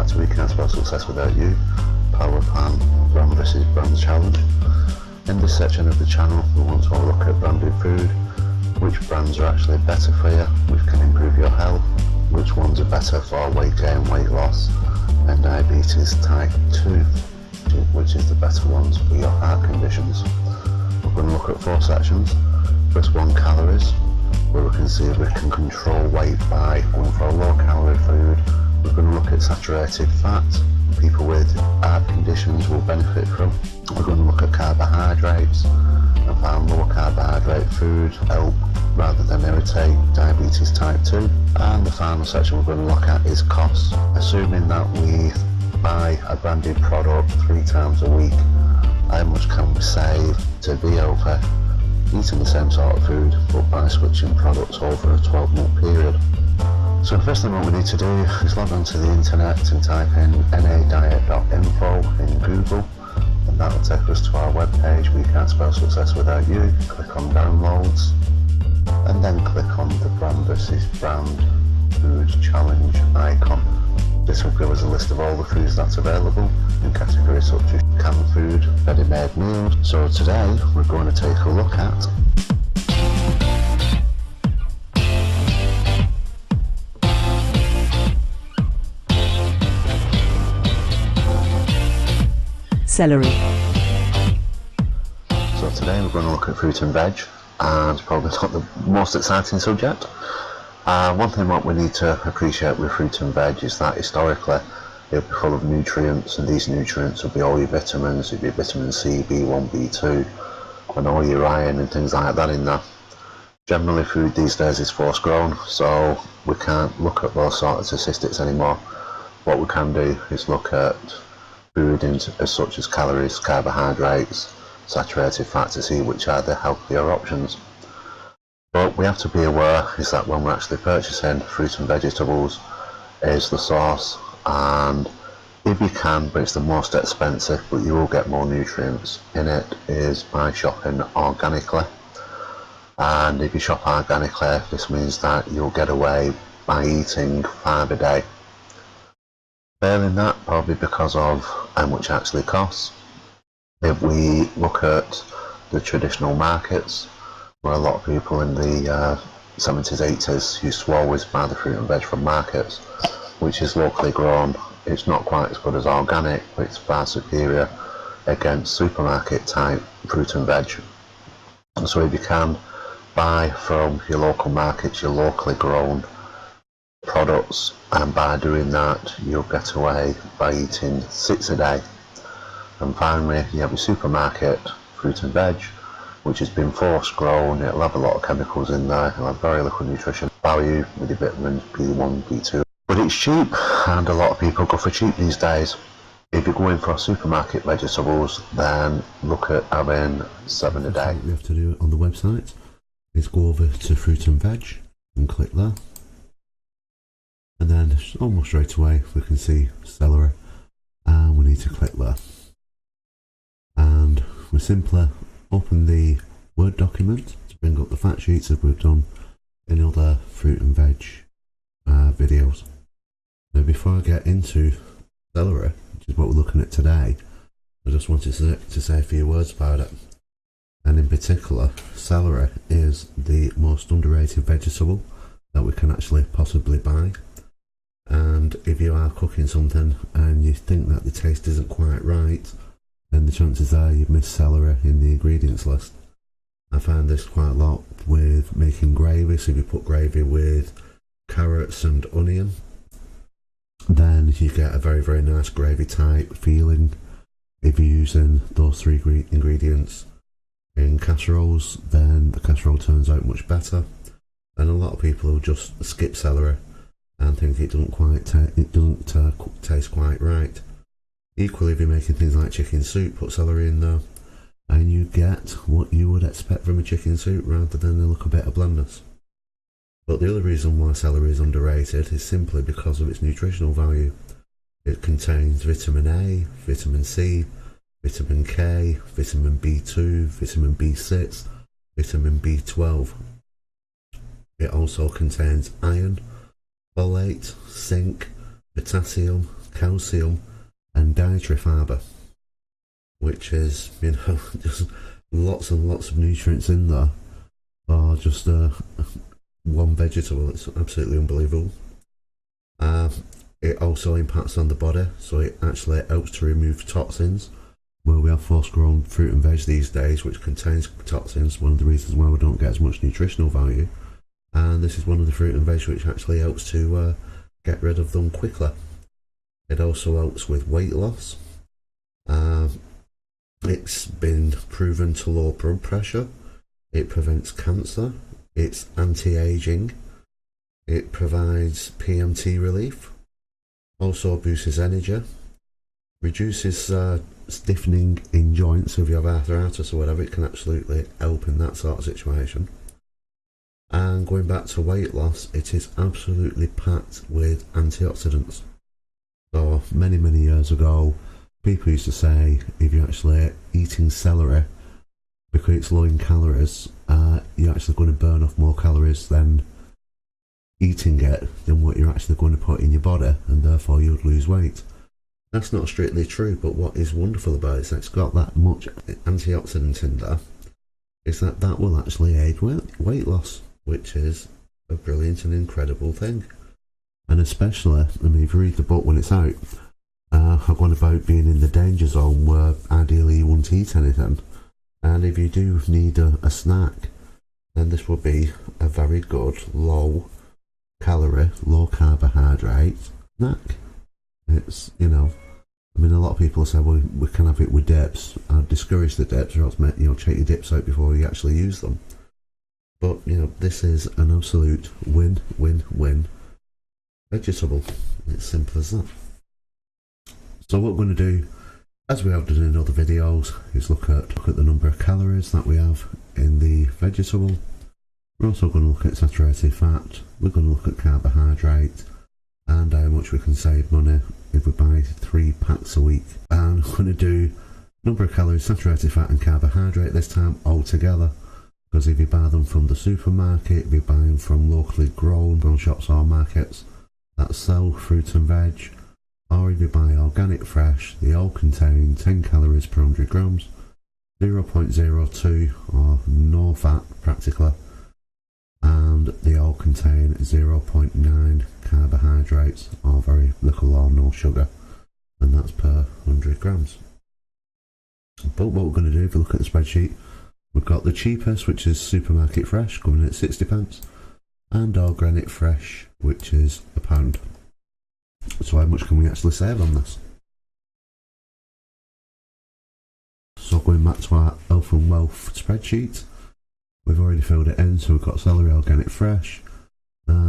back to We Can't Spell Success Without You, PowerPlan Brand vs Brand Challenge. In this section of the channel we want to look at branded food, which brands are actually better for you, which can improve your health, which ones are better for weight gain, weight loss and diabetes type 2, which is the better ones for your heart conditions. We're going to look at 4 sections. First one, calories, where we can see if we can control weight by going for a low calorie food. We're going to look at saturated fat, people with heart conditions will benefit from. We're going to look at carbohydrates and find low carbohydrate food help rather than irritate diabetes type 2. And the final section we're going to look at is costs. Assuming that we buy a branded product 3 times a week, how much can we save to be healthy eating the same sort of food but by switching products over a 12-month period? So the first thing what we need to do is log onto the internet and type in nadiet.info in Google, and that will take us to our webpage, We Can't Spell Success Without You. Click on downloads and then click on the brand versus brand food challenge icon. This will give us a list of all the foods that's available in categories such as canned food, ready-made meals. So today we're going to take a look at celery. So today we're going to look at fruit and veg, and probably not the most exciting subject. One thing what we need to appreciate with fruit and veg is that historically it'll be full of nutrients, and these nutrients will be all your vitamins. It'll be vitamin C, B1, B2 and all your iron and things like that in there. Generally food these days is force grown, so we can't look at those sort of statistics anymore. What we can do is look at food as such as calories, carbohydrates, saturated fat to see which are the healthier options. But we have to be aware is that when we're actually purchasing fruit and vegetables is the source, and if you can, but it's the most expensive but you will get more nutrients in it, is by shopping organically. And if you shop organically, this means that you'll get away by eating 5 a day. Failing that, probably because of how much it actually costs. If we look at the traditional markets, where a lot of people in the 70s, 80s used to always buy the fruit and veg from markets, which is locally grown. It's not quite as good as organic, but it's far superior against supermarket type fruit and veg. So if you can buy from your local markets, your locally grown products, and by doing that you'll get away by eating 6 a day. And finally, you have your supermarket fruit and veg, which has been force grown. It'll have a lot of chemicals in there, it'll have very little nutrition value with your vitamins B1, B2. But it's cheap, and a lot of people go for cheap these days. If you're going for supermarket vegetables, then look at having 7 a day. What we have to do on the website is go over to fruit and veg and click there. And then almost straight away we can see celery, and we need to click there. And we simply open the Word document to bring up the fact sheets as we've done in other fruit and veg videos. Now before I get into celery, which is what we're looking at today, I just wanted to say a few words about it. And in particular, celery is the most underrated vegetable that we can actually possibly buy. And if you are cooking something and you think that the taste isn't quite right, then the chances are you've missed celery in the ingredients list. I find this quite a lot with making gravy. So if you put gravy with carrots and onion, then you get a very, very nice gravy type feeling. If you're using those 3 ingredients in casseroles, then the casserole turns out much better. And a lot of people will just skip celery and think it doesn't taste quite right. Equally, if you're making things like chicken soup, put celery in there and you get what you would expect from a chicken soup rather than a little bit of blandness. But the other reason why celery is underrated is simply because of its nutritional value. It contains vitamin A, vitamin C, vitamin K, vitamin B2, vitamin B6, vitamin B12. It also contains iron, folate, zinc, potassium, calcium and dietary fibre, which is, you know, just lots and lots of nutrients in there for just one vegetable. It's absolutely unbelievable. It also impacts on the body, so it actually helps to remove toxins. Where we have force-grown fruit and veg these days, which contains toxins, one of the reasons why we don't get as much nutritional value. And this is one of the fruit and veg which actually helps to get rid of them quickly. It also helps with weight loss. It's been proven to lower blood pressure. It prevents cancer. It's anti-aging. It provides PMT relief. Also boosts energy. Reduces stiffening in joints. If you have arthritis or whatever, it can absolutely help in that sort of situation. And going back to weight loss, it is absolutely packed with antioxidants. So many years ago, people used to say if you're actually eating celery, because it's low in calories, you're actually going to burn off more calories than eating it than what you're actually going to put in your body, and therefore you'd lose weight. That's not strictly true, but what is wonderful about it is that it's got that much antioxidant in there, is that that will actually aid weight loss, which is a brilliant and incredible thing. And especially, I mean, if you read the book when it's out, I've gone about being in the danger zone where ideally you won't eat anything. And if you do need a snack, then this will be a very good low calorie, low carbohydrate snack. It's, you know, I mean, a lot of people say, well, we can have it with dips. I'd discourage the dips, or else, you know, check your dips out before you actually use them. But, you know, this is an absolute win-win-win vegetable. It's simple as that. So what we're going to do, as we have done in other videos, is look at the number of calories that we have in the vegetable. We're also going to look at saturated fat. We're going to look at carbohydrate and how much we can save money if we buy 3 packs a week. And we're going to do number of calories, saturated fat and carbohydrate this time all together. Because if you buy them from the supermarket, if you buy them from locally grown shops or markets that sell fruit and veg, or if you buy organic fresh, they all contain 10 calories per 100 grams, 0.02 or no fat practically, and they all contain 0.9 carbohydrates or very little or no sugar, and that's per 100 grams. But what we're going to do, if you look at the spreadsheet, we've got the cheapest, which is supermarket fresh, coming in at 60p, and organic fresh, which is £1. So how much can we actually save on this? So going back to our health and wealth spreadsheet, we've already filled it in. So we've got celery organic fresh,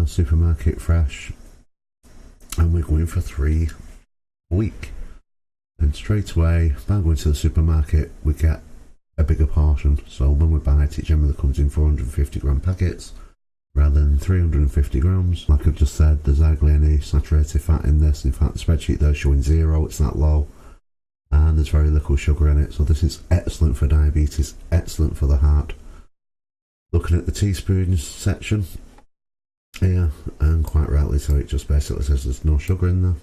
supermarket fresh, and we're going for 3 a week. And straight away, by going to the supermarket, we get a bigger portion. So when we buy it, it generally comes in 450 gram packets rather than 350 grams. Like I've just said, there's hardly any saturated fat in this. In fact, the spreadsheet there showing 0, it's that low. And there's very little sugar in it. So this is excellent for diabetes, excellent for the heart. Looking at the teaspoons section here, and quite rightly so, it just basically says there's no sugar in there.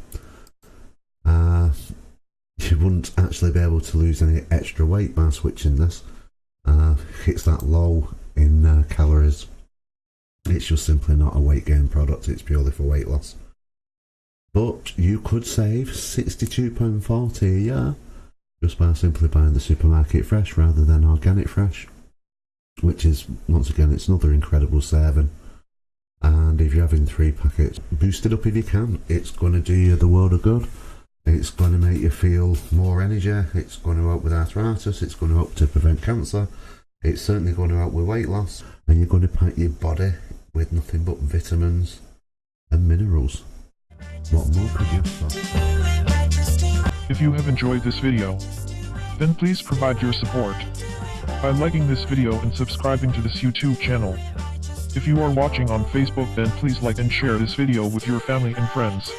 You wouldn't actually be able to lose any extra weight by switching this. It's that low in calories. It's just simply not a weight gain product, it's purely for weight loss. But you could save £62.40 a year just by simply buying the supermarket fresh rather than organic fresh, which is, once again, it's another incredible saving. And if you're having 3 packets, boost it up if you can. It's going to do you the world of good. It's going to make you feel more energy. It's going to help with arthritis. It's going to help to prevent cancer. It's certainly going to help with weight loss. And you're going to pack your body with nothing but vitamins and minerals. What more could you ask for? If you have enjoyed this video, then please provide your support by liking this video and subscribing to this YouTube channel. If you are watching on Facebook, then please like and share this video with your family and friends.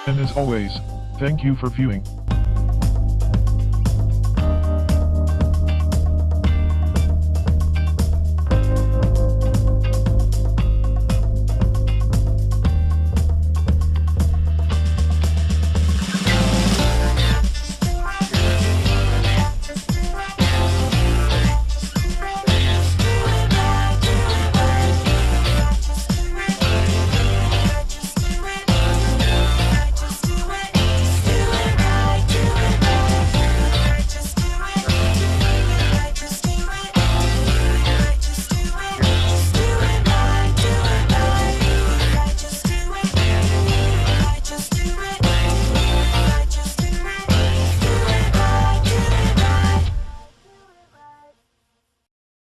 And as always, thank you for viewing.